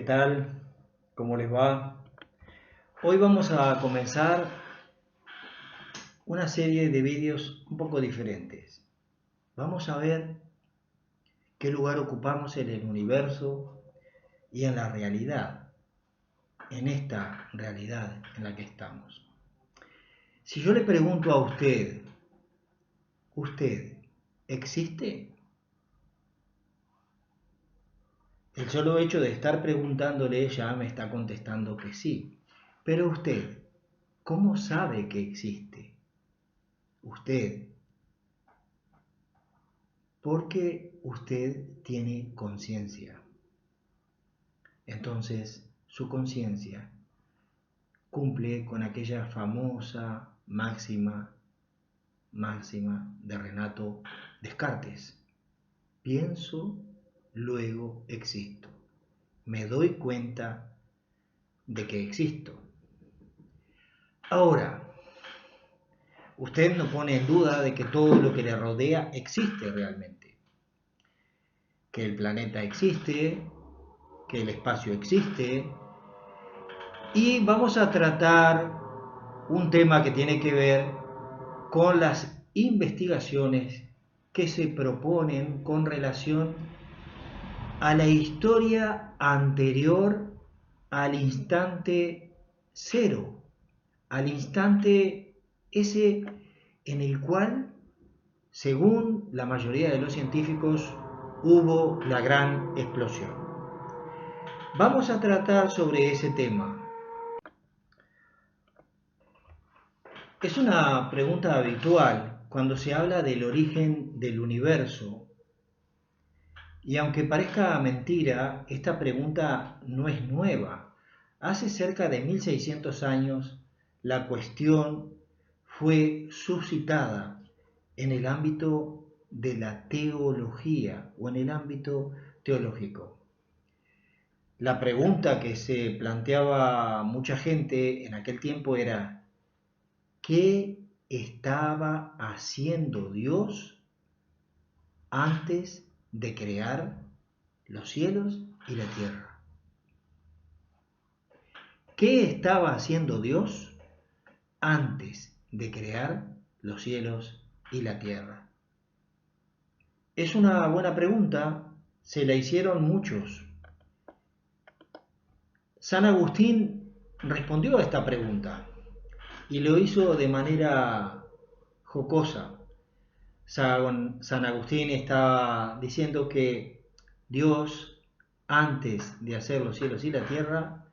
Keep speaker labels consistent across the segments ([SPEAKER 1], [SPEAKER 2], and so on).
[SPEAKER 1] tal? ¿Cómo les va? Hoy vamos a comenzar una serie de vídeos un poco diferentes. Vamos a ver qué lugar ocupamos en el universo y en la realidad, en esta realidad en la que estamos. Si yo le pregunto a ¿usted existe? El solo hecho de estar preguntándole ya me está contestando que sí. Pero usted, ¿cómo sabe que existe? Usted, porque usted tiene conciencia. Entonces, su conciencia cumple con aquella famosa máxima de Renato Descartes. Pienso, luego existo. Me doy cuenta de que existo. Ahora, usted no pone en duda de que todo lo que le rodea existe realmente. Que el planeta existe, que el espacio existe. Y vamos a tratar un tema que tiene que ver con las investigaciones que se proponen con relación a la historia anterior al instante cero, al instante ese en el cual, según la mayoría de los científicos, hubo la gran explosión. Vamos a tratar sobre ese tema. Es una pregunta habitual cuando se habla del origen del universo. Y aunque parezca mentira, esta pregunta no es nueva. Hace cerca de 1600 años la cuestión fue suscitada en el ámbito de la teología o en el ámbito teológico. La pregunta que se planteaba mucha gente en aquel tiempo era: ¿qué estaba haciendo Dios antes de crear los cielos y la tierra? ¿Qué estaba haciendo Dios antes de crear los cielos y la tierra? Es una buena pregunta, se la hicieron muchos. San Agustín respondió a esta pregunta y lo hizo de manera jocosa. San Agustín está diciendo que Dios, antes de hacer los cielos y la tierra,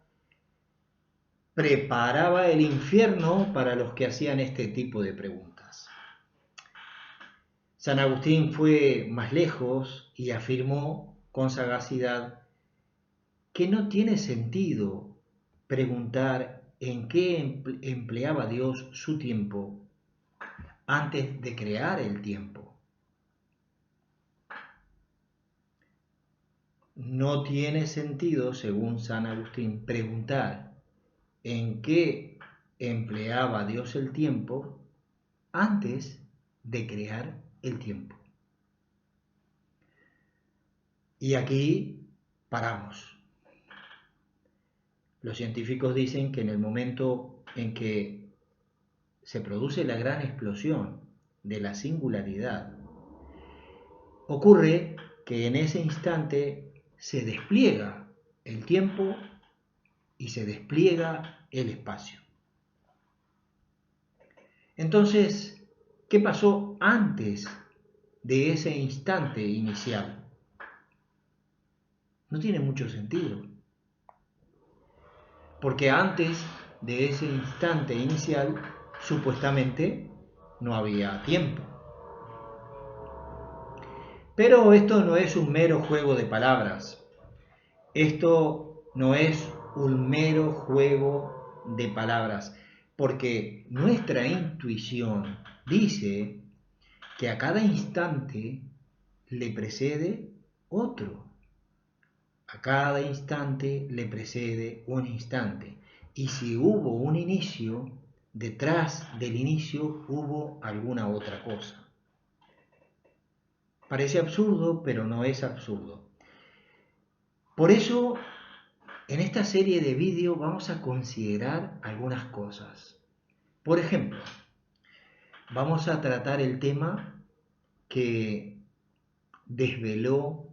[SPEAKER 1] preparaba el infierno para los que hacían este tipo de preguntas. San Agustín fue más lejos y afirmó con sagacidad que no tiene sentido preguntar en qué empleaba Dios su tiempo antes de crear el tiempo. No tiene sentido, según San Agustín, preguntar en qué empleaba Dios el tiempo antes de crear el tiempo. Y aquí paramos. Los científicos dicen que en el momento en que se produce la gran explosión de la singularidad, ocurre que en ese instante se despliega el tiempo y se despliega el espacio. Entonces, ¿qué pasó antes de ese instante inicial? No tiene mucho sentido, porque antes de ese instante inicial, supuestamente, no había tiempo. Pero esto no es un mero juego de palabras. Esto no es un mero juego de palabras, porque nuestra intuición dice que a cada instante le precede otro. A cada instante le precede un instante. Y si hubo un inicio, detrás del inicio hubo alguna otra cosa. Parece absurdo, pero no es absurdo. Por eso En esta serie de vídeos vamos a considerar algunas cosas. Por ejemplo, vamos a tratar el tema que desveló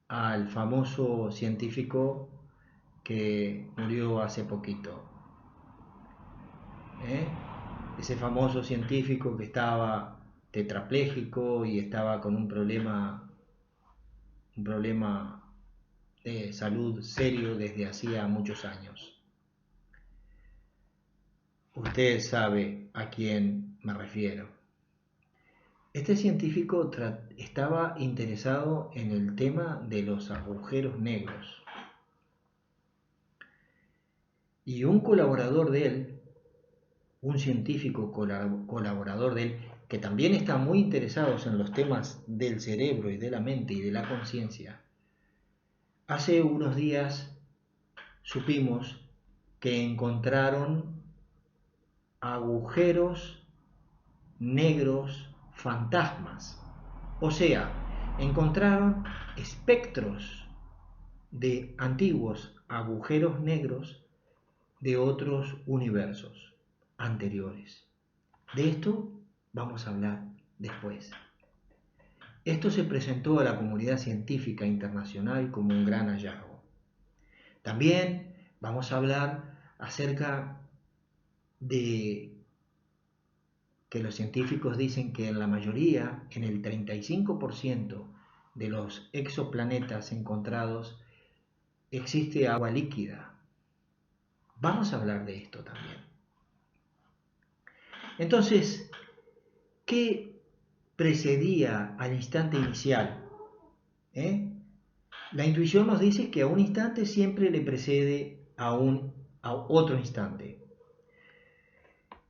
[SPEAKER 1] al famoso científico que murió hace poquito. Ese famoso científico que estaba tetrapléjico y estaba con un problema de salud serio desde hacía muchos años. Usted sabe a quién me refiero. Este científico estaba interesado en el tema de los agujeros negros. Y un colaborador de él, un científico colaborador de él, que también está muy interesado en los temas del cerebro y de la mente y de la conciencia, hace unos días supimos que encontraron agujeros negros fantasmas. O sea, encontraron espectros de antiguos agujeros negros de otros universos anteriores. De esto vamos a hablar después. Esto se presentó a la comunidad científica internacional como un gran hallazgo. También vamos a hablar acerca de que los científicos dicen que en la mayoría, en el 35% de los exoplanetas encontrados, existe agua líquida. Vamos a hablar de esto también. Entonces, ¿qué precedía al instante inicial? La intuición nos dice que a un instante siempre le precede a otro instante.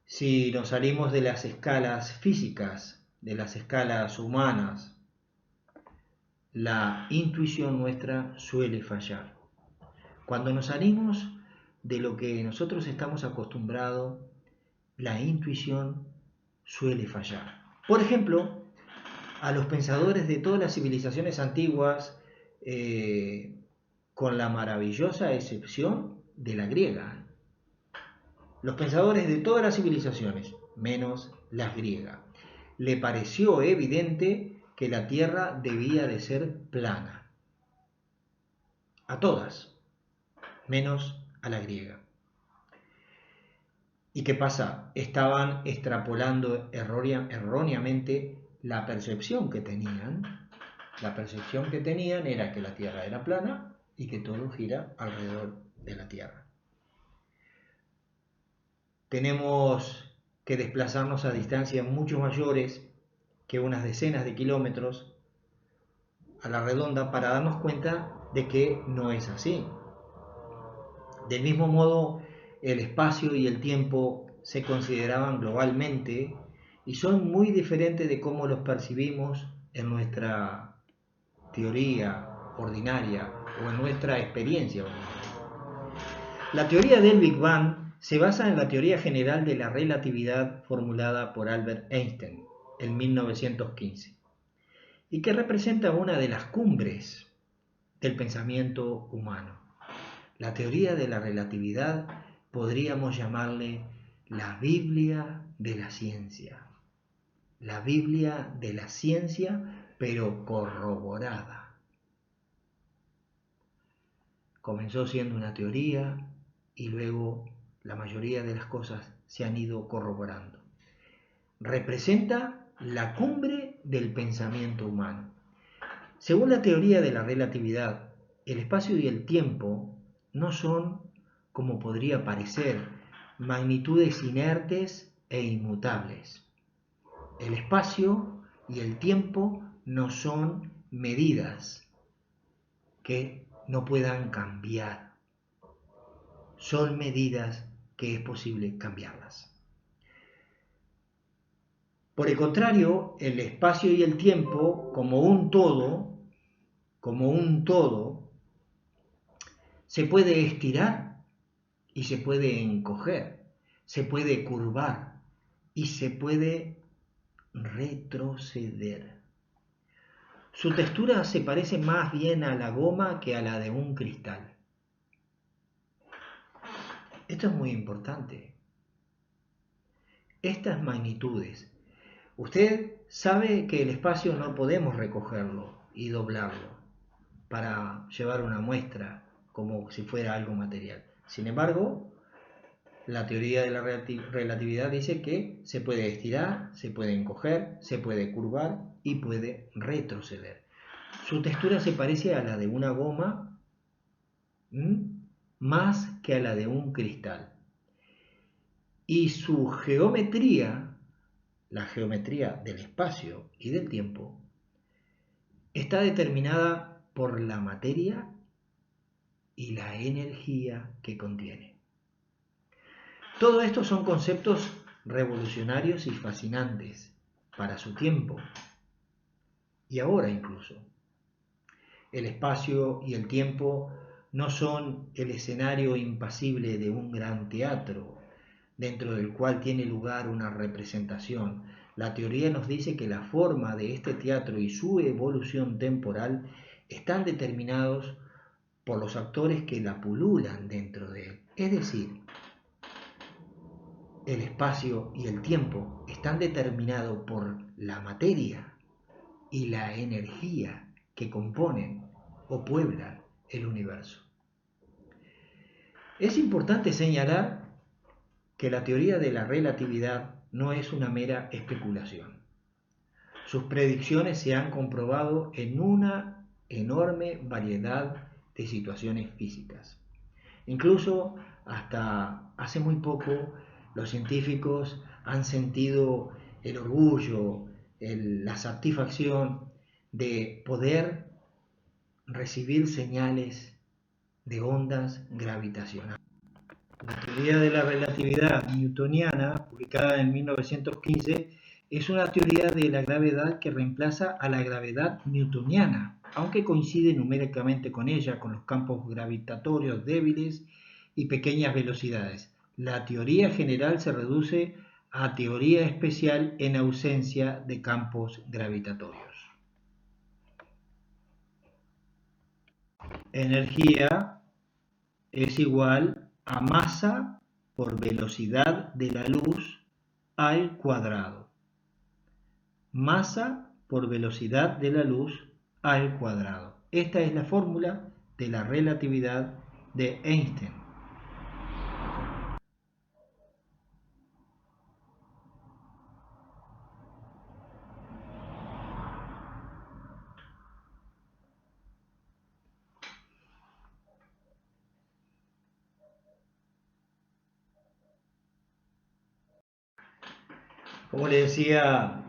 [SPEAKER 1] Si nos salimos de las escalas físicas, de las escalas humanas, la intuición nuestra suele fallar. Cuando nos salimos de lo que nosotros estamos acostumbrados, la intuición suele fallar. Por ejemplo, a los pensadores de todas las civilizaciones antiguas, con la maravillosa excepción de la griega. Los pensadores de todas las civilizaciones, menos las griegas, le pareció evidente que la Tierra debía de ser plana. A todas, menos a la griega. ¿Y qué pasa? Estaban extrapolando erróneamente la percepción que tenían. La percepción que tenían era que la Tierra era plana y que todo gira alrededor de la Tierra. Tenemos que desplazarnos a distancias mucho mayores que unas decenas de kilómetros a la redonda para darnos cuenta de que no es así. Del mismo modo, el espacio y el tiempo se consideraban globalmente y son muy diferentes de cómo los percibimos en nuestra teoría ordinaria o en nuestra experiencia ordinaria. La teoría del Big Bang se basa en la teoría general de la relatividad formulada por Albert Einstein en 1915 y que representa una de las cumbres del pensamiento humano. La teoría de la relatividad podríamos llamarle la Biblia de la ciencia. La Biblia de la ciencia, pero corroborada. Comenzó siendo una teoría y luego la mayoría de las cosas se han ido corroborando. Representa la cumbre del pensamiento humano. Según la teoría de la relatividad, el espacio y el tiempo no son, como podría parecer, magnitudes inertes e inmutables. El espacio y el tiempo no son medidas que no puedan cambiar. Son medidas que es posible cambiarlas. Por el contrario, el espacio y el tiempo, como un todo, se puede estirar y se puede encoger, se puede curvar y se puede retroceder. Su textura se parece más bien a la goma que a la de un cristal. Esto es muy importante. Estas magnitudes. Usted sabe que el espacio no podemos recogerlo y doblarlo para llevar una muestra como si fuera algo material. Sin embargo, la teoría de la relatividad dice que se puede estirar, se puede encoger, se puede curvar y puede retroceder. Su textura se parece a la de una goma, más que a la de un cristal. Y su geometría, la geometría del espacio y del tiempo, está determinada por la materia y la energía que contiene. Todo esto son conceptos revolucionarios y fascinantes para su tiempo y ahora incluso. El espacio y el tiempo no son el escenario impasible de un gran teatro dentro del cual tiene lugar una representación. La teoría nos dice que la forma de este teatro y su evolución temporal están determinados por los actores que la pululan dentro de él. Es decir, el espacio y el tiempo están determinados por la materia y la energía que componen o pueblan el universo. Es importante señalar que la teoría de la relatividad no es una mera especulación. Sus predicciones se han comprobado en una enorme variedad de situaciones físicas. Incluso hasta hace muy poco los científicos han sentido el orgullo, la satisfacción de poder recibir señales de ondas gravitacionales. La teoría de la relatividad newtoniana, publicada en 1915, es una teoría de la gravedad que reemplaza a la gravedad newtoniana, aunque coincide numéricamente con ella, con los campos gravitatorios débiles y pequeñas velocidades. La teoría general se reduce a teoría especial en ausencia de campos gravitatorios. Energía es igual a masa por velocidad de la luz al cuadrado. Masa por velocidad de la luz al cuadrado. Esta es la fórmula de la relatividad de Einstein. Como le decía,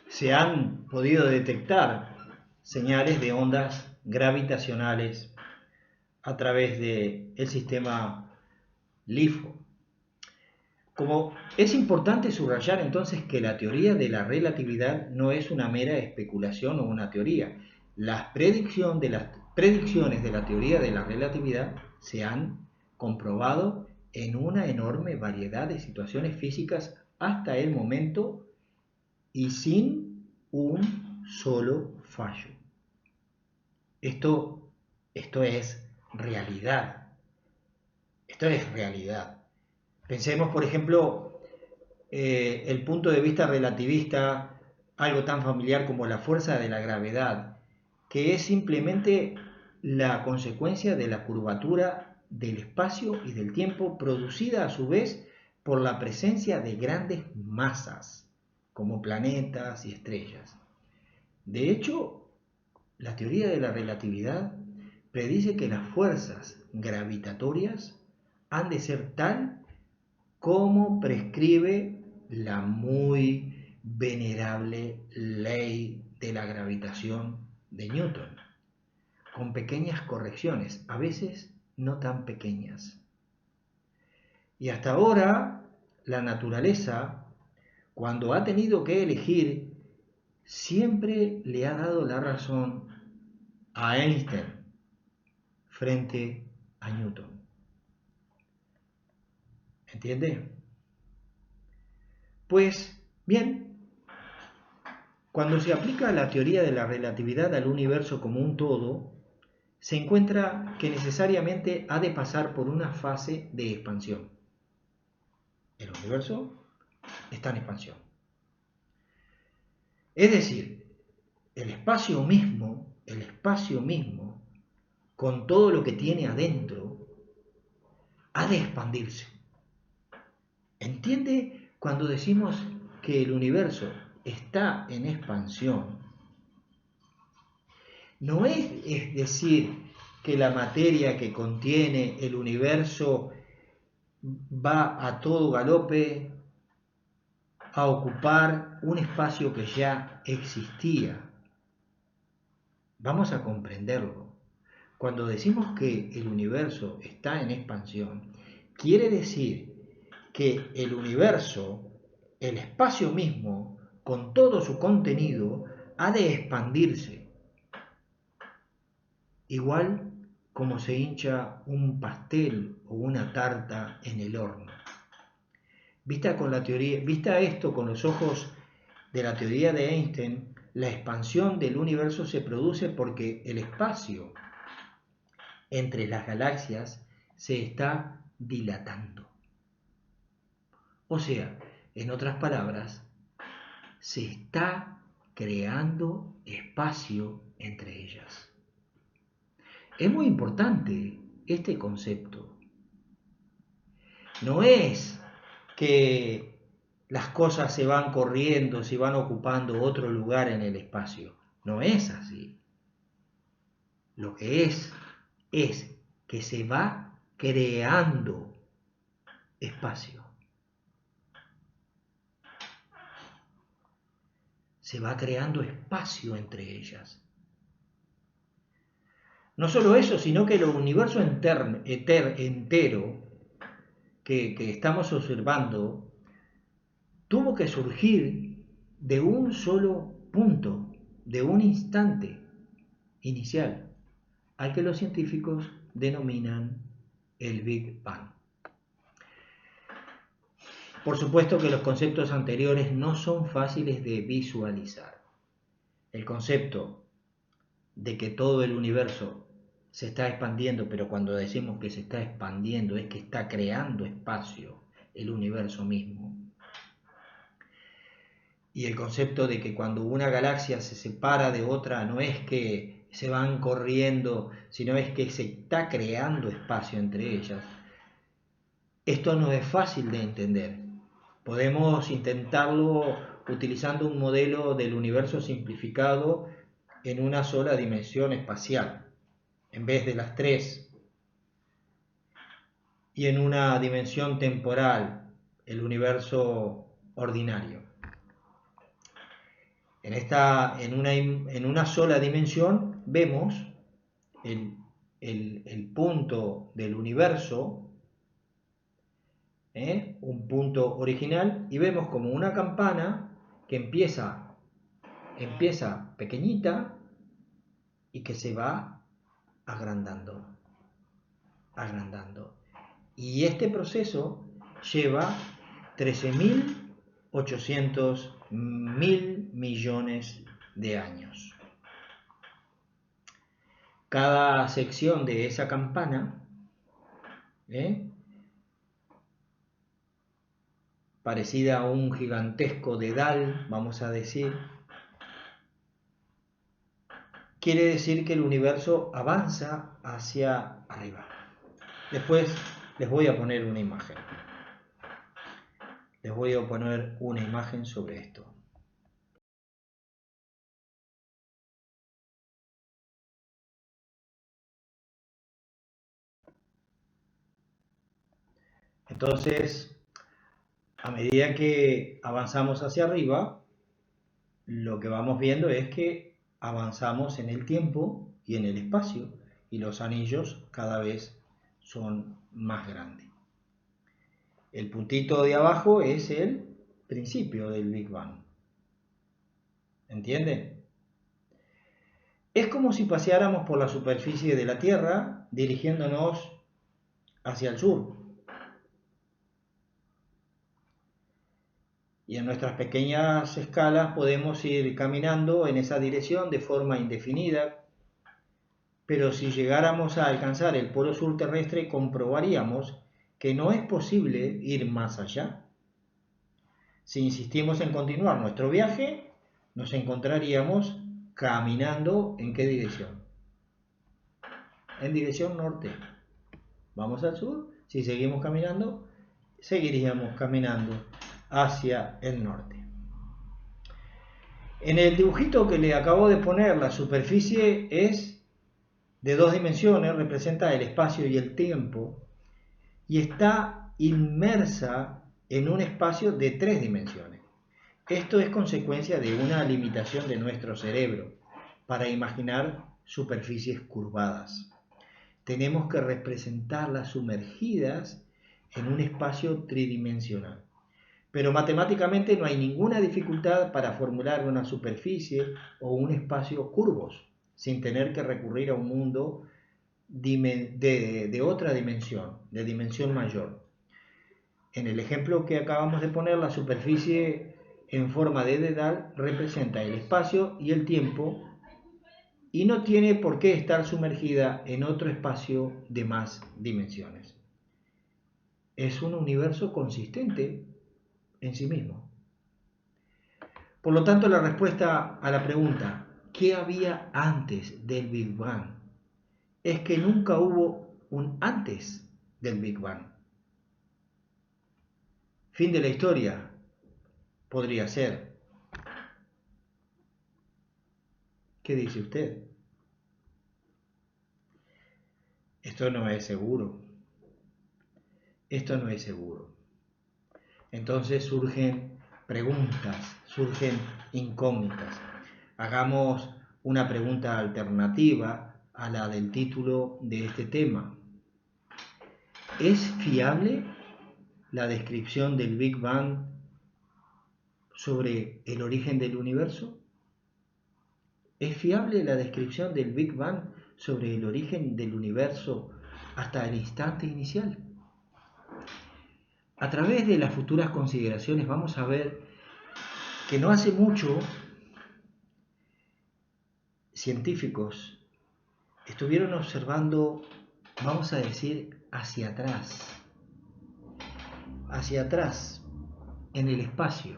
[SPEAKER 1] se han podido detectar señales de ondas gravitacionales a través del sistema LIFO. Como es importante subrayar entonces que la teoría de la relatividad no es una mera especulación o una teoría. Las predicciones de la teoría de la relatividad se han comprobado en una enorme variedad de situaciones físicas hasta el momento y sin un solo fallo. Esto es realidad. Esto es realidad. Pensemos, por ejemplo, el punto de vista relativista, algo tan familiar como la fuerza de la gravedad, que es simplemente la consecuencia de la curvatura del espacio y del tiempo, producida a su vez por la presencia de grandes masas, como planetas y estrellas. De hecho, la teoría de la relatividad predice que las fuerzas gravitatorias han de ser tal como prescribe la muy venerable ley de la gravitación de Newton, con pequeñas correcciones, a veces no tan pequeñas. Y hasta ahora, la naturaleza, cuando ha tenido que elegir, siempre le ha dado la razón a Einstein frente a Newton. ¿Entiende? Pues bien, cuando se aplica la teoría de la relatividad al universo como un todo, se encuentra que necesariamente ha de pasar por una fase de expansión. El universo está en expansión. Es decir, el espacio mismo, con todo lo que tiene adentro, ha de expandirse. ¿Entiende? Cuando decimos que el universo está en expansión, no es decir que la materia que contiene el universo va a todo galope a ocupar un espacio que ya existía. Vamos a comprenderlo. Cuando decimos que el universo está en expansión, quiere decir que el universo, el espacio mismo, con todo su contenido, ha de expandirse. Igual como se hincha un pastel o una tarta en el horno. Vista esto con los ojos de la teoría de Einstein, la expansión del universo se produce porque el espacio entre las galaxias se está dilatando. O sea, en otras palabras, se está creando espacio entre ellas. Es muy importante este concepto. No es que las cosas se van corriendo, se van ocupando otro lugar en el espacio. No es así. Lo que es que se va creando espacio. Se va creando espacio entre ellas. No solo eso, sino que el universo entero que estamos observando tuvo que surgir de un solo punto, de un instante inicial, al que los científicos denominan el Big Bang. Por supuesto que los conceptos anteriores no son fáciles de visualizar. El concepto de que todo el universo se está expandiendo, pero cuando decimos que se está expandiendo es que está creando espacio el universo mismo. Y el concepto de que cuando una galaxia se separa de otra no es que se van corriendo, sino es que se está creando espacio entre ellas. Esto no es fácil de entender. Podemos intentarlo utilizando un modelo del universo simplificado en una sola dimensión espacial, en vez de las tres, y en una dimensión temporal, el universo ordinario. En una sola dimensión vemos el punto del universo, un punto original, y vemos como una campana que empieza pequeñita y que se va agrandando. Y este proceso lleva 13.800.000 millones de años. Cada sección de esa campana, parecida a un gigantesco dedal, vamos a decir, quiere decir que el universo avanza hacia arriba. Después les voy a poner una imagen. Sobre esto. Entonces, a medida que avanzamos hacia arriba, lo que vamos viendo es que avanzamos en el tiempo y en el espacio, y los anillos cada vez son más grandes. El puntito de abajo es el principio del Big Bang. ¿Entienden? Es como si paseáramos por la superficie de la Tierra dirigiéndonos hacia el sur. Y en nuestras pequeñas escalas podemos ir caminando en esa dirección de forma indefinida, pero si llegáramos a alcanzar el polo sur terrestre, comprobaríamos que no es posible ir más allá. Si insistimos en continuar nuestro viaje, nos encontraríamos caminando ¿en qué dirección? En dirección norte. Vamos al sur, si seguimos caminando, seguiríamos caminando hacia el norte. En el dibujito que le acabo de poner, la superficie es de 2 dimensiones, representa el espacio y el tiempo, y está inmersa en un espacio de 3 dimensiones. Esto es consecuencia de una limitación de nuestro cerebro para imaginar superficies curvadas. Tenemos que representarlas sumergidas en un espacio tridimensional. Pero matemáticamente no hay ninguna dificultad para formular una superficie o un espacio curvos, sin tener que recurrir a un mundo de otra dimensión, de dimensión mayor. En el ejemplo que acabamos de poner, la superficie en forma de dedal representa el espacio y el tiempo y no tiene por qué estar sumergida en otro espacio de más dimensiones. Es un universo consistente en sí mismo. Por lo tanto, la respuesta a la pregunta ¿qué había antes del Big Bang? Es que nunca hubo un antes del Big Bang. Fin de la historia podría ser. ¿Qué dice usted? Esto no es seguro. Esto no es seguro. Entonces surgen preguntas, surgen incógnitas. Hagamos una pregunta alternativa a la del título de este tema. ¿Es fiable la descripción del Big Bang sobre el origen del universo? ¿Es fiable la descripción del Big Bang sobre el origen del universo hasta el instante inicial? A través de las futuras consideraciones vamos a ver que no hace mucho científicos estuvieron observando, vamos a decir, hacia atrás, en el espacio,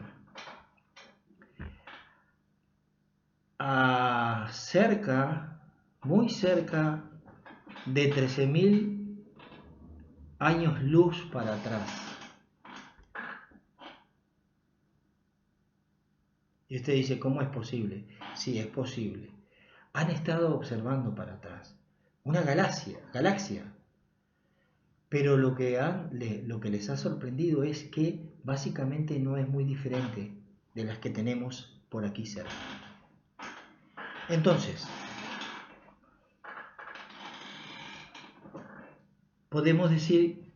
[SPEAKER 1] muy cerca de 13.000 años luz para atrás. Y usted dice, ¿cómo es posible? Sí, es posible. Han estado observando para atrás una galaxia. Pero lo que les ha sorprendido es que básicamente no es muy diferente de las que tenemos por aquí cerca. Entonces, podemos decir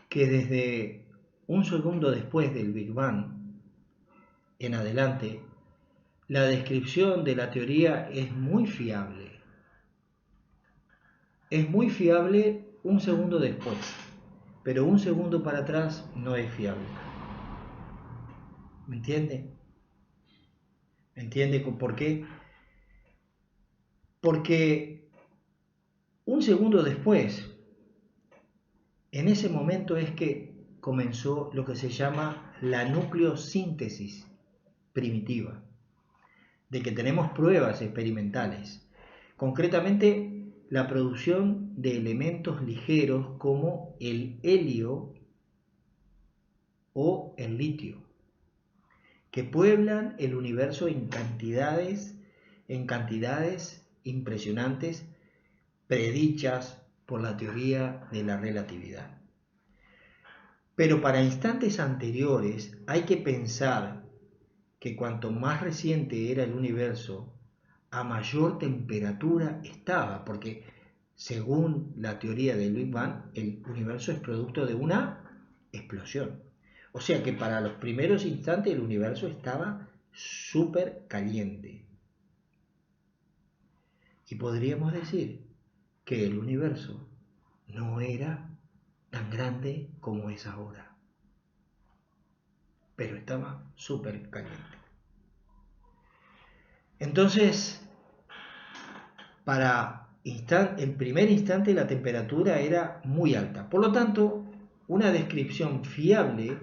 [SPEAKER 1] que desde un segundo después del Big Bang en adelante, la descripción de la teoría es muy fiable. Es muy fiable un segundo después, pero un segundo para atrás no es fiable. ¿Me entiende? ¿Me entiende por qué? Porque un segundo después, en ese momento es que comenzó lo que se llama la nucleosíntesis primitiva, de que tenemos pruebas experimentales, concretamente la producción de elementos ligeros como el helio o el litio, que pueblan el universo en cantidades impresionantes predichas por la teoría de la relatividad. Pero para instantes anteriores hay que pensar que cuanto más reciente era el universo, a mayor temperatura estaba, porque según la teoría del Big Bang, el universo es producto de una explosión. O sea que para los primeros instantes el universo estaba súper caliente. Y podríamos decir que el universo no era tan grande como es ahora, pero estaba súper caliente. Entonces, para en primer instante la temperatura era muy alta. Por lo tanto, una descripción fiable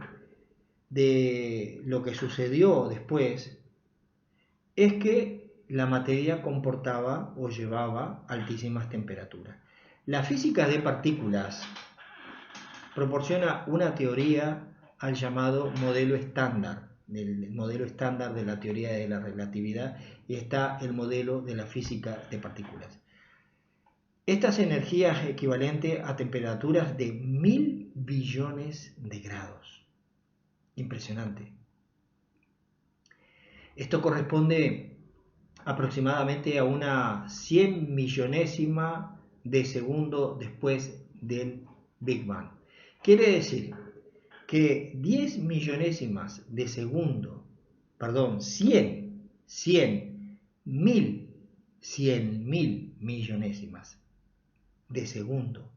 [SPEAKER 1] de lo que sucedió después es que la materia comportaba o llevaba altísimas temperaturas. La física de partículas proporciona una teoría al llamado modelo estándar, del modelo estándar de la teoría de la relatividad, y está el modelo de la física de partículas. Estas energías equivalentes a temperaturas de 1000 billones de grados. Impresionante. Esto corresponde aproximadamente a una 100 millonésima de segundo después del Big Bang. Quiere decir que 10 millonésimas de segundo, perdón, 100 mil millonésimas de segundo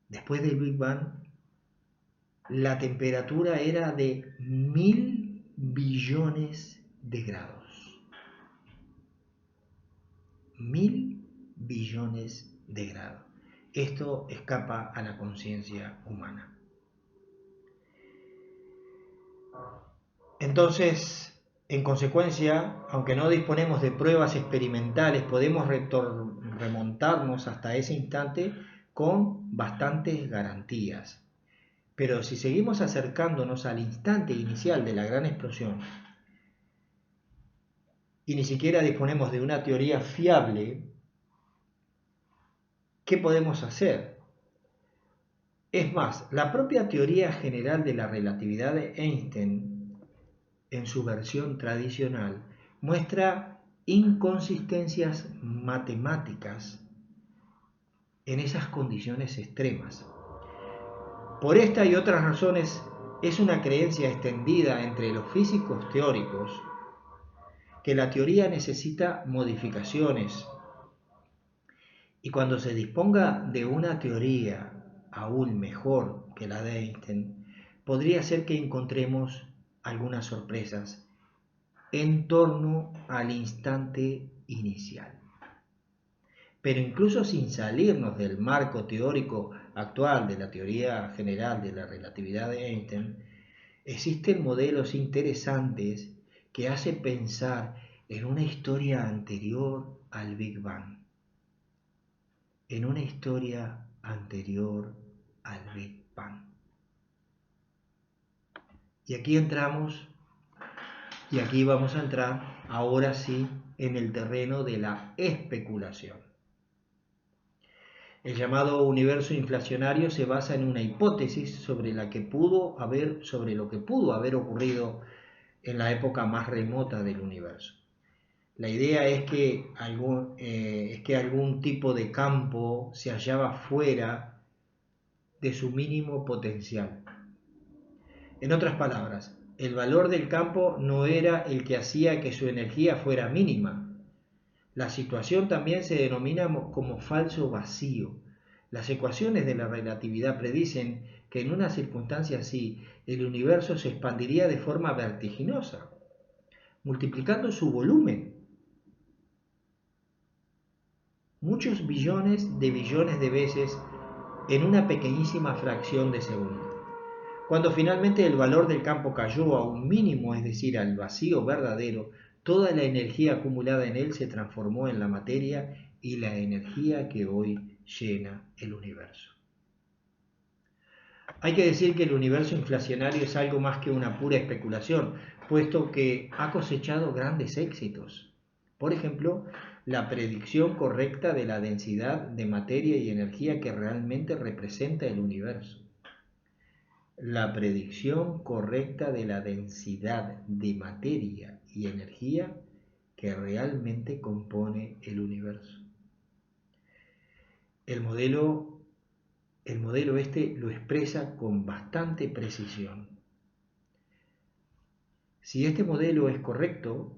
[SPEAKER 1] después del Big Bang, la temperatura era de 1000 billones de grados. 1000 billones de grados. Esto escapa a la conciencia humana. Entonces, en consecuencia, aunque no disponemos de pruebas experimentales, podemos remontarnos hasta ese instante con bastantes garantías. Pero si seguimos acercándonos al instante inicial de la gran explosión y ni siquiera disponemos de una teoría fiable, ¿qué podemos hacer? Es más, la propia teoría general de la relatividad de Einstein, en su versión tradicional, muestra inconsistencias matemáticas en esas condiciones extremas. Por esta y otras razones, es una creencia extendida entre los físicos teóricos que la teoría necesita modificaciones, y cuando se disponga de una teoría aún mejor que la de Einstein, podría ser que encontremos algunas sorpresas en torno al instante inicial. Pero incluso sin salirnos del marco teórico actual de la teoría general de la relatividad de Einstein, existen modelos interesantes que hacen pensar en una historia anterior al Big Bang. En una historia anterior al Big Bang. Y aquí entramos, y aquí vamos a entrar, ahora sí, en el terreno de la especulación. El llamado universo inflacionario se basa en una hipótesis sobre lo que pudo haber ocurrido en la época más remota del universo. La idea es que algún tipo de campo se hallaba fuera de su mínimo potencial. En otras palabras, el valor del campo no era el que hacía que su energía fuera mínima. La situación también se denomina como falso vacío. Las ecuaciones de la relatividad predicen que en una circunstancia así, el universo se expandiría de forma vertiginosa, multiplicando su volumen muchos billones de veces en una pequeñísima fracción de segundo. Cuando finalmente el valor del campo cayó a un mínimo, es decir, al vacío verdadero, toda la energía acumulada en él se transformó en la materia y la energía que hoy llena el universo. Hay que decir que el universo inflacionario es algo más que una pura especulación, puesto que ha cosechado grandes éxitos. Por ejemplo, la predicción correcta de la densidad de materia y energía que realmente representa el universo. La predicción correcta de la densidad de materia y energía que realmente compone el universo. El modelo este lo expresa con bastante precisión. Si este modelo es correcto,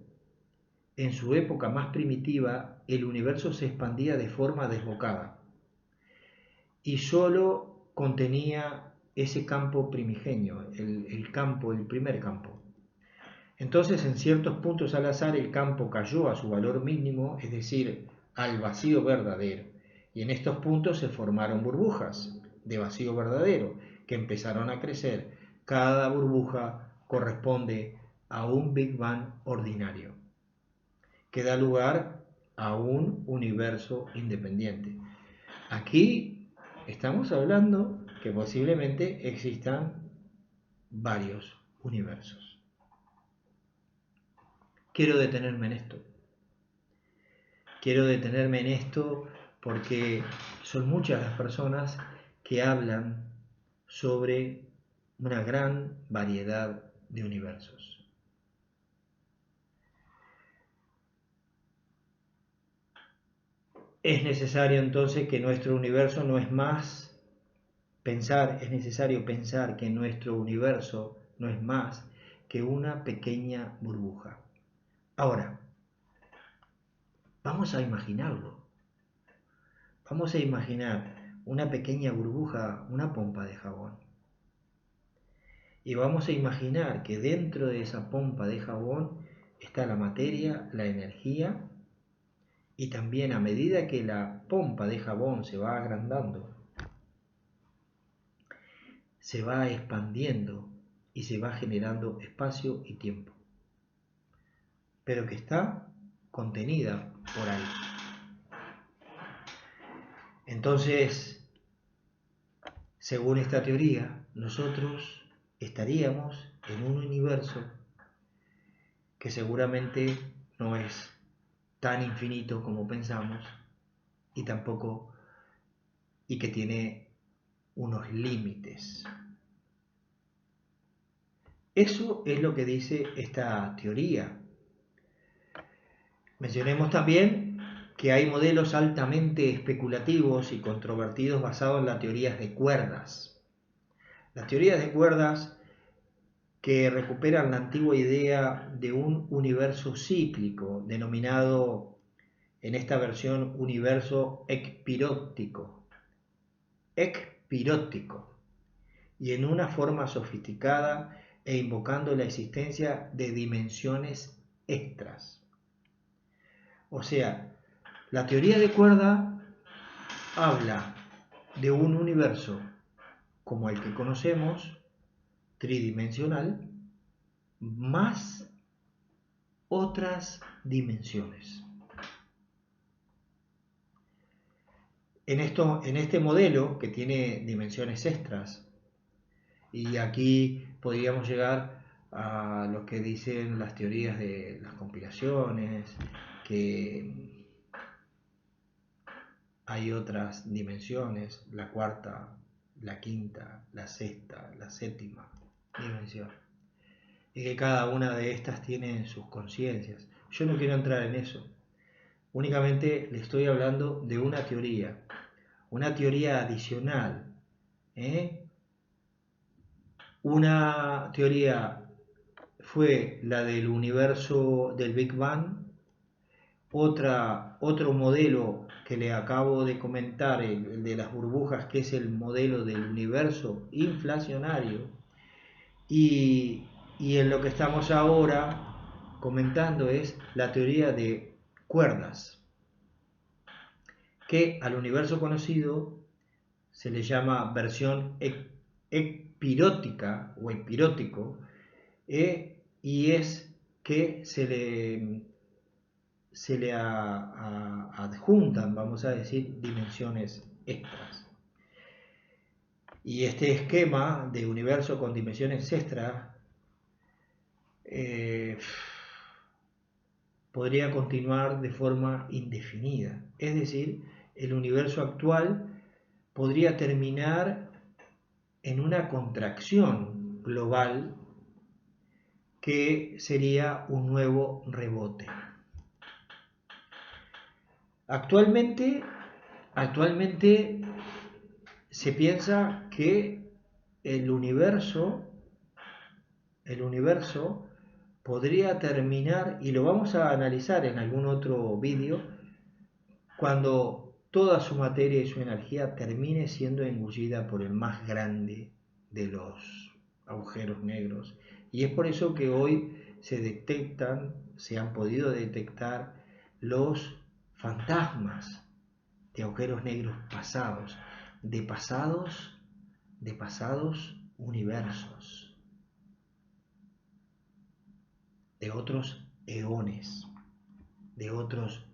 [SPEAKER 1] en su época más primitiva el universo se expandía de forma desbocada y solo contenía ese campo primigenio, el primer campo. Entonces, en ciertos puntos al azar, el campo cayó a su valor mínimo, es decir, al vacío verdadero. Y en estos puntos se formaron burbujas de vacío verdadero que empezaron a crecer. Cada burbuja corresponde a un Big Bang ordinario que da lugar a un universo independiente. Aquí estamos hablando que posiblemente existan varios universos. Quiero detenerme en esto. Quiero detenerme en esto porque son muchas las personas que hablan sobre una gran variedad de universos. Es necesario entonces que nuestro universo no es más es necesario pensar que nuestro universo no es más que una pequeña burbuja. Ahora, vamos a imaginarlo. Vamos a imaginar una pequeña burbuja, una pompa de jabón. Y vamos a imaginar que dentro de esa pompa de jabón está la materia, la energía, y también a medida que la pompa de jabón se va agrandando, se va expandiendo y se va generando espacio y tiempo, pero que está contenida por ahí. Entonces, según esta teoría, nosotros estaríamos en un universo que seguramente no es tan infinito como pensamos y tampoco y que tiene unos límites. Eso es lo que dice esta teoría. Mencionemos también que hay modelos altamente especulativos y controvertidos basados en las teorías de cuerdas. Las teorías de cuerdas que recuperan la antigua idea de un universo cíclico, denominado en esta versión universo ecpiróptico, y en una forma sofisticada e invocando la existencia de dimensiones extras. O sea, la teoría de cuerda habla de un universo como el que conocemos, tridimensional, más otras dimensiones. En este modelo que tiene dimensiones extras, y aquí podríamos llegar a lo que dicen las teorías de las compilaciones, que hay otras dimensiones, la cuarta, la quinta, la sexta, la séptima dimensión, y que cada una de estas tiene sus conciencias. Yo no quiero entrar en eso, únicamente le estoy hablando de una teoría adicional, Una teoría fue la del universo del Big Bang, otro modelo que le acabo de comentar, el de las burbujas, que es el modelo del universo inflacionario, y en lo que estamos ahora comentando es la teoría de cuerdas, que al universo conocido se le llama versión epirótica o epirótico, y es que se le adjuntan, vamos a decir, dimensiones extras. Y este esquema de universo con dimensiones extras podría continuar de forma indefinida. Es decir, el universo actual podría terminar en una contracción global que sería un nuevo rebote. Actualmente se piensa que el universo podría terminar, y lo vamos a analizar en algún otro vídeo, cuando toda su materia y su energía termine siendo engullida por el más grande de los agujeros negros. Y es por eso que hoy se han podido detectar los fantasmas de agujeros negros pasados, de pasados universos, de otros eones, de otros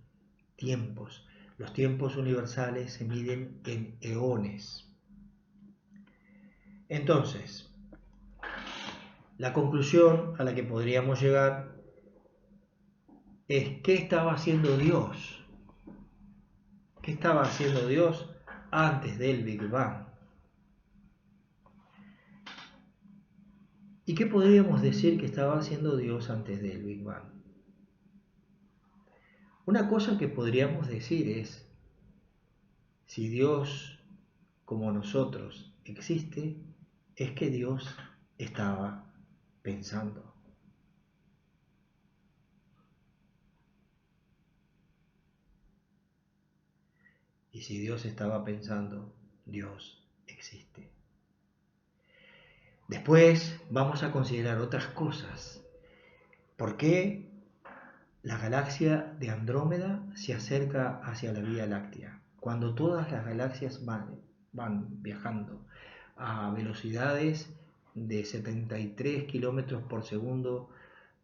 [SPEAKER 1] tiempos. Los tiempos universales se miden en eones. Entonces, la conclusión a la que podríamos llegar es: ¿qué estaba haciendo Dios? ¿Qué estaba haciendo Dios antes del Big Bang? ¿Y qué podríamos decir que estaba haciendo Dios antes del Big Bang? Una cosa que podríamos decir es: si Dios, como nosotros, existe, es que Dios estaba pensando. Y si Dios estaba pensando, Dios existe. Después vamos a considerar otras cosas. ¿Por qué la galaxia de Andrómeda se acerca hacia la Vía Láctea, cuando todas las galaxias van viajando a velocidades de 73 kilómetros por segundo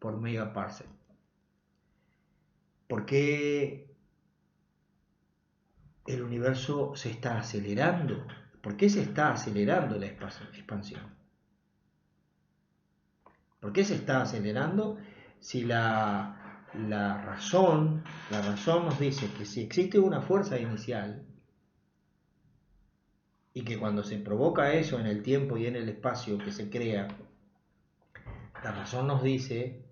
[SPEAKER 1] por megaparsec? ¿Por qué el universo se está acelerando? ¿Por qué se está acelerando la expansión? ¿Por qué se está acelerando si la razón nos dice que si existe una fuerza inicial y que cuando se provoca eso en el tiempo y en el espacio que se crea, la razón nos dice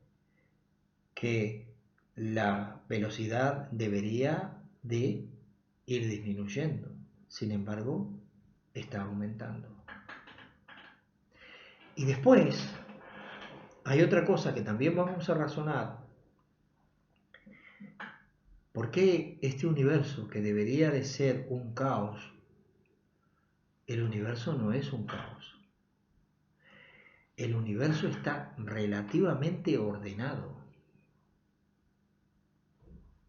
[SPEAKER 1] que la velocidad debería de ir disminuyendo? Sin embargo, está aumentando. Y después hay otra cosa que también vamos a razonar. ¿Por qué este universo, que debería de ser un caos, el universo no es un caos? El universo está relativamente ordenado.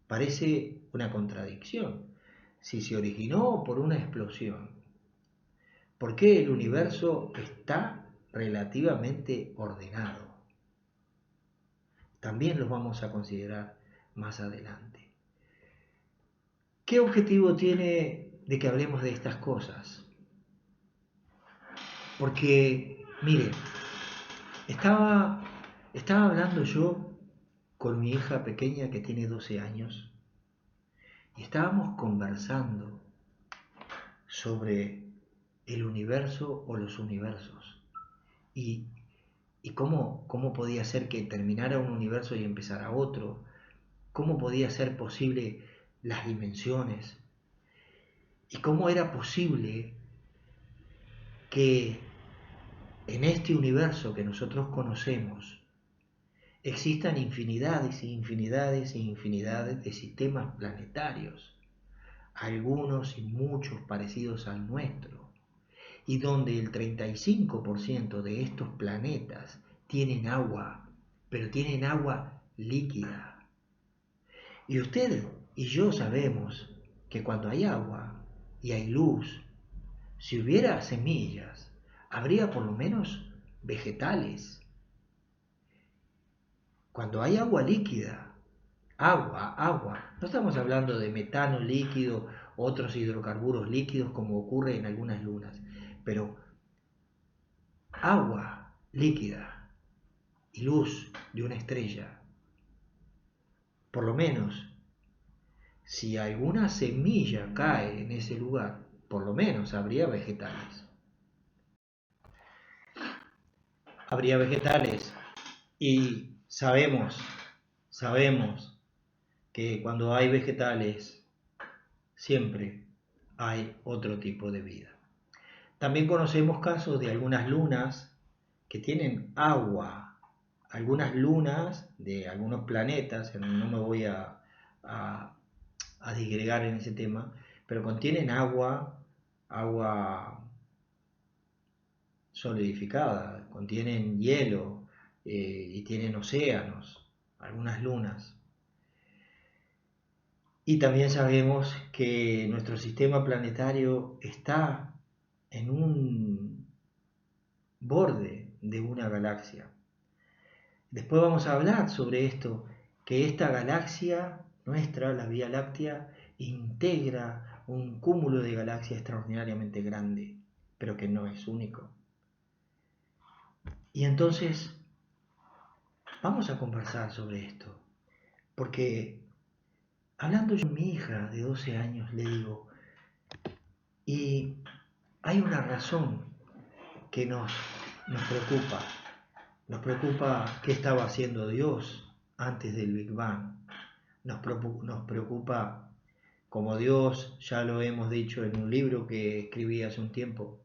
[SPEAKER 1] Parece una contradicción. Si se originó por una explosión, ¿por qué el universo está relativamente ordenado? También lo vamos a considerar más adelante. ¿Qué objetivo tiene de que hablemos de estas cosas? Porque, mire, estaba hablando yo con mi hija pequeña que tiene 12 años y estábamos conversando sobre el universo o los universos y, y cómo podía ser que terminara un universo y empezara otro, cómo podía ser posible las dimensiones y cómo era posible que en este universo que nosotros conocemos existan infinidades e infinidades e infinidades de sistemas planetarios, algunos y muchos parecidos al nuestro, y donde el 35% de estos planetas tienen agua, pero tienen agua líquida. Y usted y yo sabemos que cuando hay agua y hay luz, si hubiera semillas, habría por lo menos vegetales. Cuando hay agua líquida, agua, no estamos hablando de metano líquido, otros hidrocarburos líquidos como ocurre en algunas lunas, pero agua líquida y luz de una estrella. Por lo menos, si alguna semilla cae en ese lugar, por lo menos habría vegetales. Habría vegetales y sabemos que cuando hay vegetales siempre hay otro tipo de vida. También conocemos casos de algunas lunas que tienen agua, algunas lunas de algunos planetas, no me voy a, a digregar en ese tema, pero contienen agua solidificada, contienen hielo y tienen océanos, algunas lunas. Y también sabemos que nuestro sistema planetario está en un borde de una galaxia. Después vamos a hablar sobre esto, que esta galaxia nuestra, la Vía Láctea, integra un cúmulo de galaxias extraordinariamente grande, pero que no es único. Y entonces vamos a conversar sobre esto, porque hablando yo con mi hija de 12 años, le digo, y hay una razón que nos preocupa. Nos preocupa qué estaba haciendo Dios antes del Big Bang. Nos preocupa como Dios, ya lo hemos dicho en un libro que escribí hace un tiempo,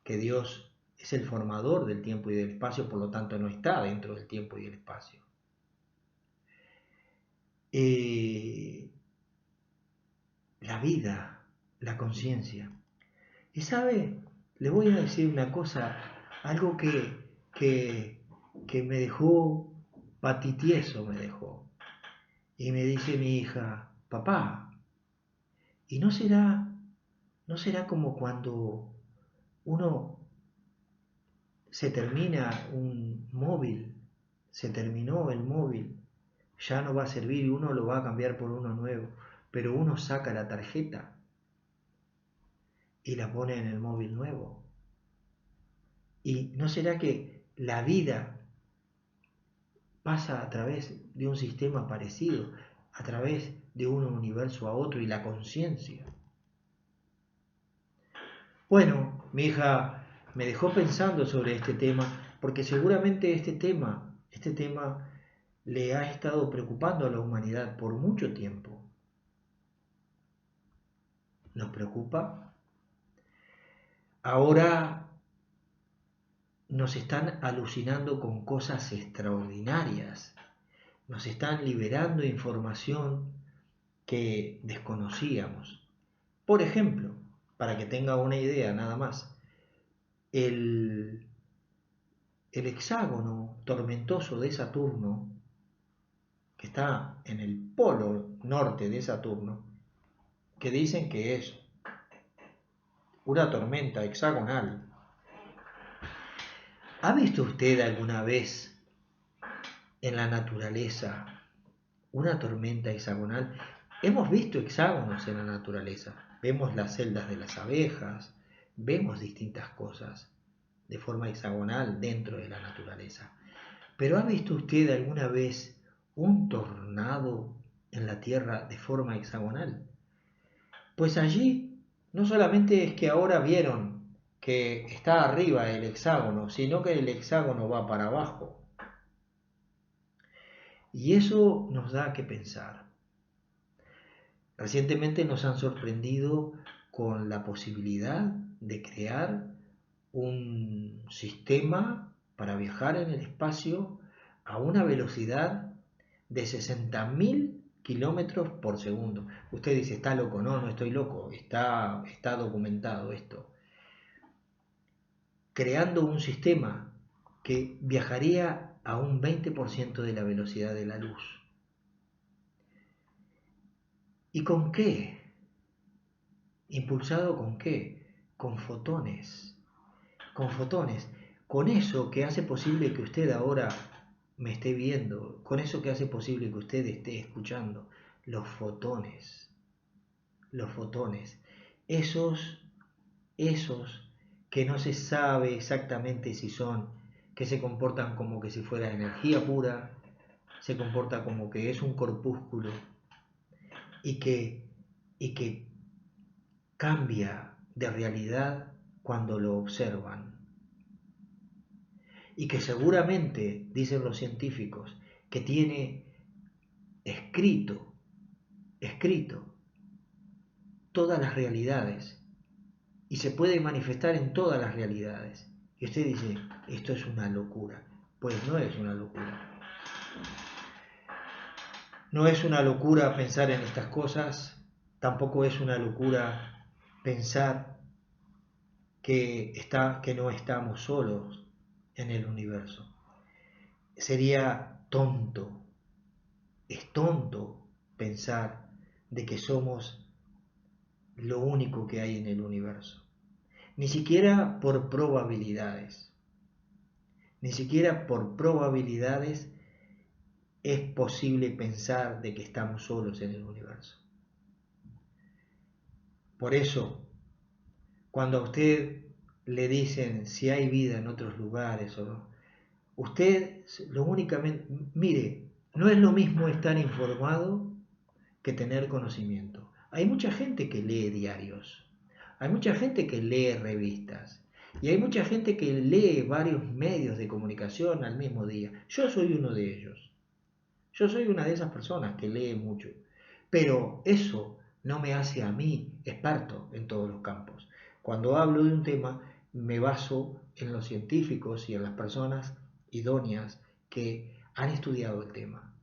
[SPEAKER 1] que Dios es el formador del tiempo y del espacio, por lo tanto no está dentro del tiempo y del espacio. La vida, la conciencia. Y sabe, le voy a decir una cosa, algo que me dejó patitieso, me dejó. Y me dice mi hija, papá, ¿y no será como cuando uno se termina un móvil, se terminó el móvil, ya no va a servir y uno lo va a cambiar por uno nuevo, pero uno saca la tarjeta y la pone en el móvil nuevo? ¿Y no será que la vida pasa a través de un sistema parecido, a través de un universo a otro y la conciencia? Bueno, mi hija me dejó pensando sobre este tema, porque seguramente este tema le ha estado preocupando a la humanidad por mucho tiempo. ¿Nos preocupa? Ahora nos están alucinando con cosas extraordinarias, nos están liberando información que desconocíamos. Por ejemplo, para que tenga una idea nada más, el, el hexágono tormentoso de Saturno, que está en el polo norte de Saturno, que dicen que es una tormenta hexagonal. ¿Ha visto usted alguna vez en la naturaleza una tormenta hexagonal? Hemos visto hexágonos en la naturaleza, vemos las celdas de las abejas, vemos distintas cosas de forma hexagonal dentro de la naturaleza. ¿Pero ha visto usted alguna vez un tornado en la Tierra de forma hexagonal? Pues allí no solamente es que ahora vieron que está arriba el hexágono, sino que el hexágono va para abajo. Y eso nos da que pensar. Recientemente nos han sorprendido con la posibilidad de crear un sistema para viajar en el espacio a una velocidad de 60.000 kilómetros por segundo. Usted dice, está loco. No, no estoy loco, está documentado esto. Creando un sistema que viajaría a un 20% de la velocidad de la luz. ¿Y con qué? ¿Impulsado con qué? Con fotones. Con fotones. Con eso que hace posible que usted ahora me esté viendo. Con eso que hace posible que usted esté escuchando. Los fotones. Los fotones. Esos que no se sabe exactamente si son, que se comportan como que si fuera energía pura, se comporta como que es un corpúsculo y que cambia de realidad cuando lo observan. Y que seguramente, dicen los científicos, que tiene escrito todas las realidades y se puede manifestar en todas las realidades. Y usted dice, esto es una locura. Pues no es una locura. No es una locura pensar en estas cosas, tampoco es una locura pensar que no estamos solos en el universo. Sería tonto, es tonto pensar de que somos lo único que hay en el universo. Ni siquiera por probabilidades. Ni siquiera por probabilidades es posible pensar de que estamos solos en el universo. Por eso, cuando a usted le dicen si hay vida en otros lugares o no, usted lo únicamente, mire, no es lo mismo estar informado que tener conocimiento. Hay mucha gente que lee diarios, hay mucha gente que lee revistas y hay mucha gente que lee varios medios de comunicación al mismo día. Yo soy uno de ellos. Yo soy una de esas personas que lee mucho, pero eso no me hace a mí experto en todos los campos. Cuando hablo de un tema, me baso en los científicos y en las personas idóneas que han estudiado el tema.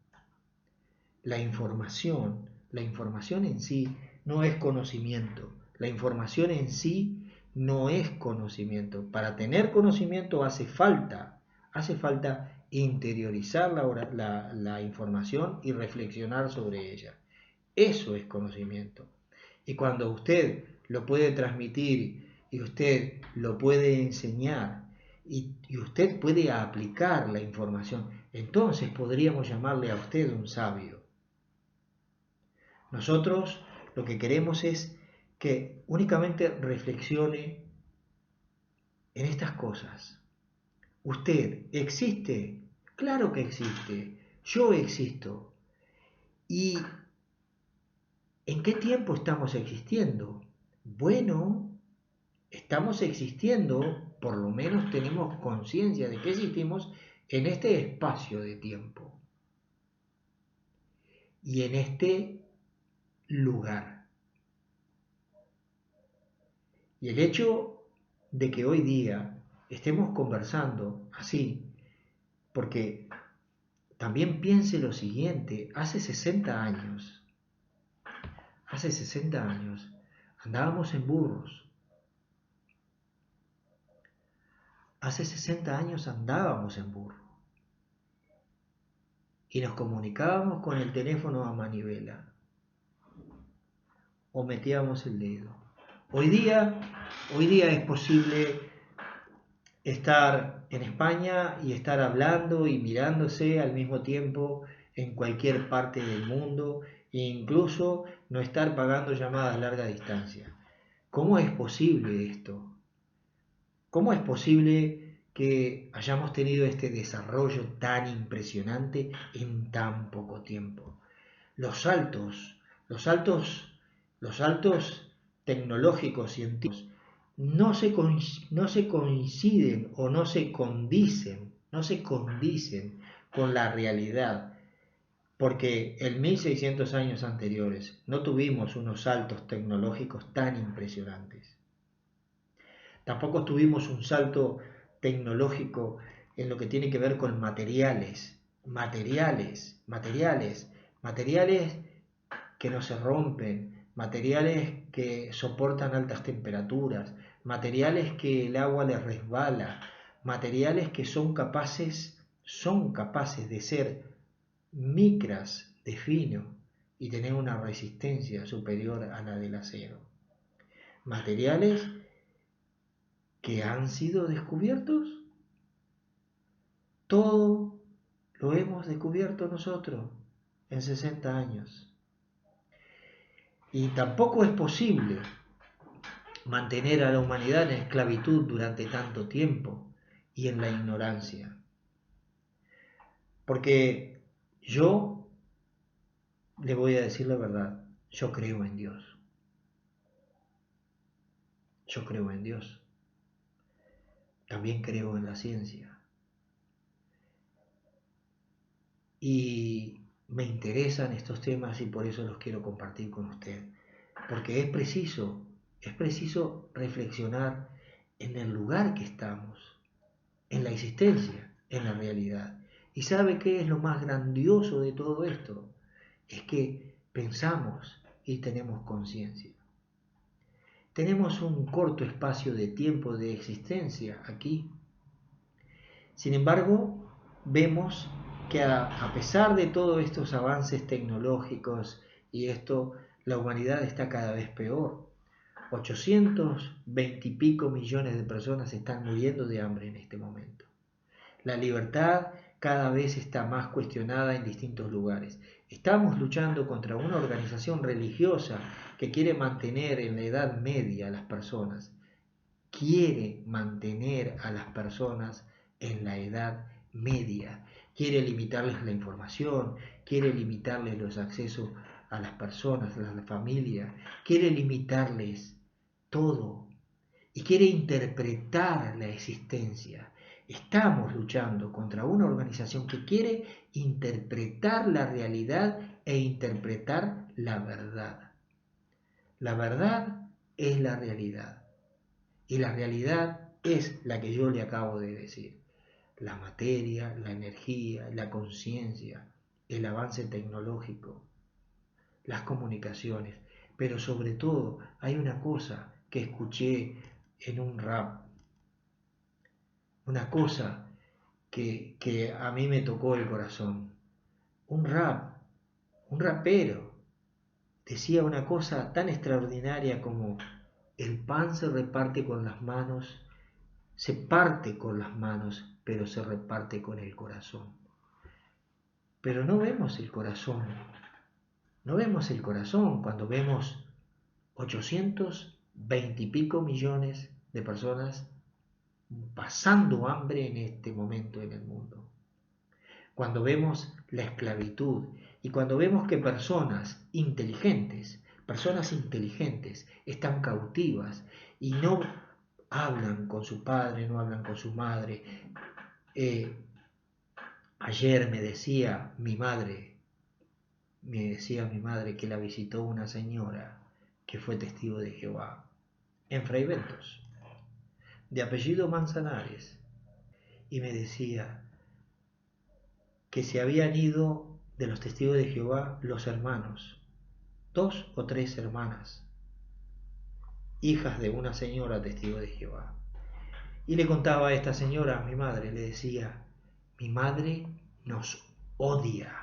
[SPEAKER 1] La información en sí no es conocimiento. La información en sí no es conocimiento. Para tener conocimiento hace falta interiorizar la información y reflexionar sobre ella. Eso es conocimiento. Y cuando usted lo puede transmitir y usted lo puede enseñar y usted puede aplicar la información, entonces podríamos llamarle a usted un sabio. Nosotros lo que queremos es que únicamente reflexione en estas cosas. ¿Usted existe? Claro que existe. Yo existo. ¿Y en qué tiempo estamos existiendo? Bueno, estamos existiendo, por lo menos tenemos conciencia de que existimos en este espacio de tiempo y en este lugar. Y el hecho de que hoy día estemos conversando así, porque también piense lo siguiente, hace 60 años andábamos en burros, hace 60 años andábamos en burro y nos comunicábamos con el teléfono a manivela o metíamos el dedo. Hoy día es posible estar en España y estar hablando y mirándose al mismo tiempo en cualquier parte del mundo e incluso no estar pagando llamadas a larga distancia. ¿Cómo es posible esto? ¿Cómo es posible que hayamos tenido este desarrollo tan impresionante en tan poco tiempo? Los saltos tecnológicos científicos no se coinciden o no se condicen con la realidad, porque en 1600 años anteriores no tuvimos unos saltos tecnológicos tan impresionantes. Tampoco tuvimos un salto tecnológico en lo que tiene que ver con materiales que no se rompen, materiales que soportan altas temperaturas, materiales que el agua les resbala, materiales que son capaces de ser micras de fino y tener una resistencia superior a la del acero. Materiales que han sido descubiertos, todo lo hemos descubierto nosotros en 60 años. Y tampoco es posible mantener a la humanidad en esclavitud durante tanto tiempo y en la ignorancia. Porque yo le voy a decir la verdad, yo creo en Dios. Yo creo en Dios. También creo en la ciencia. Y me interesan estos temas y por eso los quiero compartir con usted. Porque es preciso reflexionar en el lugar que estamos, en la existencia, en la realidad. ¿Y sabe qué es lo más grandioso de todo esto? Es que pensamos y tenemos conciencia. Tenemos un corto espacio de tiempo de existencia aquí. Sin embargo, vemos que a pesar de todos estos avances tecnológicos y esto, La humanidad está cada vez peor. 820 y pico millones de personas están muriendo de hambre en este momento. La libertad cada vez está más cuestionada en distintos lugares. Estamos luchando contra una organización religiosa que quiere mantener en la Edad Media a las personas. Quiere mantener a las personas en la Edad Media. Quiere limitarles la información, quiere limitarles los accesos a las personas, a la familia, quiere limitarles todo y quiere interpretar la existencia. Estamos luchando contra una organización que quiere interpretar la realidad e interpretar la verdad. La verdad es la realidad y la realidad es la que yo le acabo de decir. La materia, la energía, la conciencia, el avance tecnológico, las comunicaciones, pero sobre todo hay una cosa que escuché en un rap, una cosa que a mí me tocó el corazón. Un rapero, decía una cosa tan extraordinaria como el pan se reparte con las manos, se parte con las manos, pero se reparte con el corazón. Pero no vemos el corazón, no vemos el corazón cuando vemos 820 y pico millones de personas pasando hambre en este momento en el mundo. Cuando vemos la esclavitud y cuando vemos que personas inteligentes están cautivas y no hablan con su padre, no hablan con su madre. Ayer me decía mi madre que la visitó una señora que fue testigo de Jehová en Fray Bentos, de apellido Manzanares, y me decía que se habían ido de los testigos de Jehová los hermanos, 2 o 3 hermanas, hijas de una señora testigo de Jehová. Y le contaba a esta señora, a mi madre, le decía, mi madre nos odia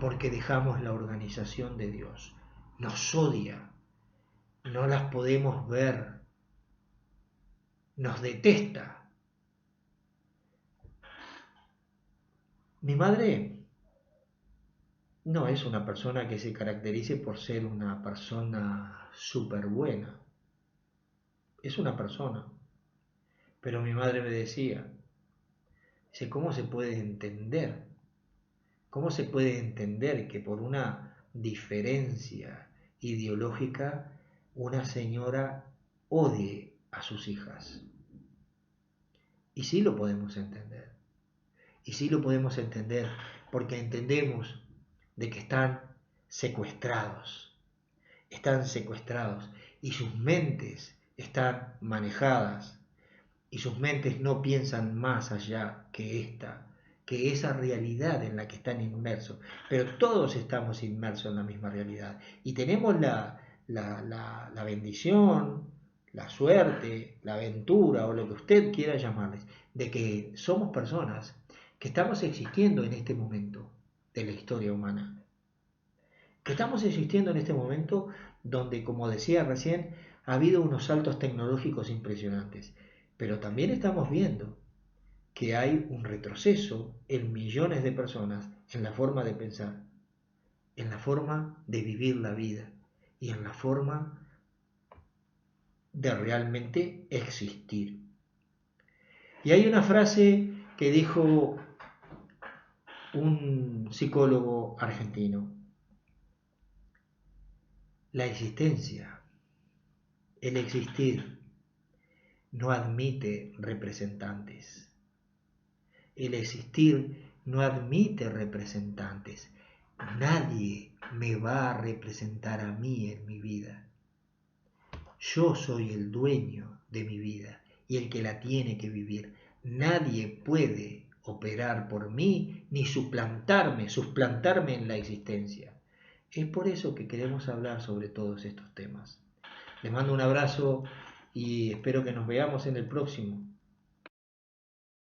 [SPEAKER 1] porque dejamos la organización de Dios, nos odia, no las podemos ver, nos detesta. Mi madre no es una persona que se caracterice por ser una persona súper buena, es una persona, pero mi madre me decía, ¿cómo se puede entender? ¿Cómo se puede entender que por una diferencia ideológica una señora odie a sus hijas? Y sí lo podemos entender. Y sí lo podemos entender porque entendemos de que están secuestrados y sus mentes están manejadas y sus mentes no piensan más allá que esa realidad en la que están inmersos. Pero todos estamos inmersos en la misma realidad y tenemos la bendición, la suerte, la aventura o lo que usted quiera llamarles, de que somos personas que estamos existiendo en este momento de la historia humana. Que estamos existiendo en este momento donde, como decía recién, ha habido unos saltos tecnológicos impresionantes, pero también estamos viendo que hay un retroceso en millones de personas en la forma de pensar, en la forma de vivir la vida y en la forma de realmente existir. Y hay una frase que dijo un psicólogo argentino: la existencia, el existir, no admite representantes. El existir no admite representantes. Nadie me va a representar a mí en mi vida. Yo soy el dueño de mi vida y el que la tiene que vivir. Nadie puede operar por mí ni suplantarme en la existencia. Es por eso que queremos hablar sobre todos estos temas. Les mando un abrazo y espero que nos veamos en el próximo.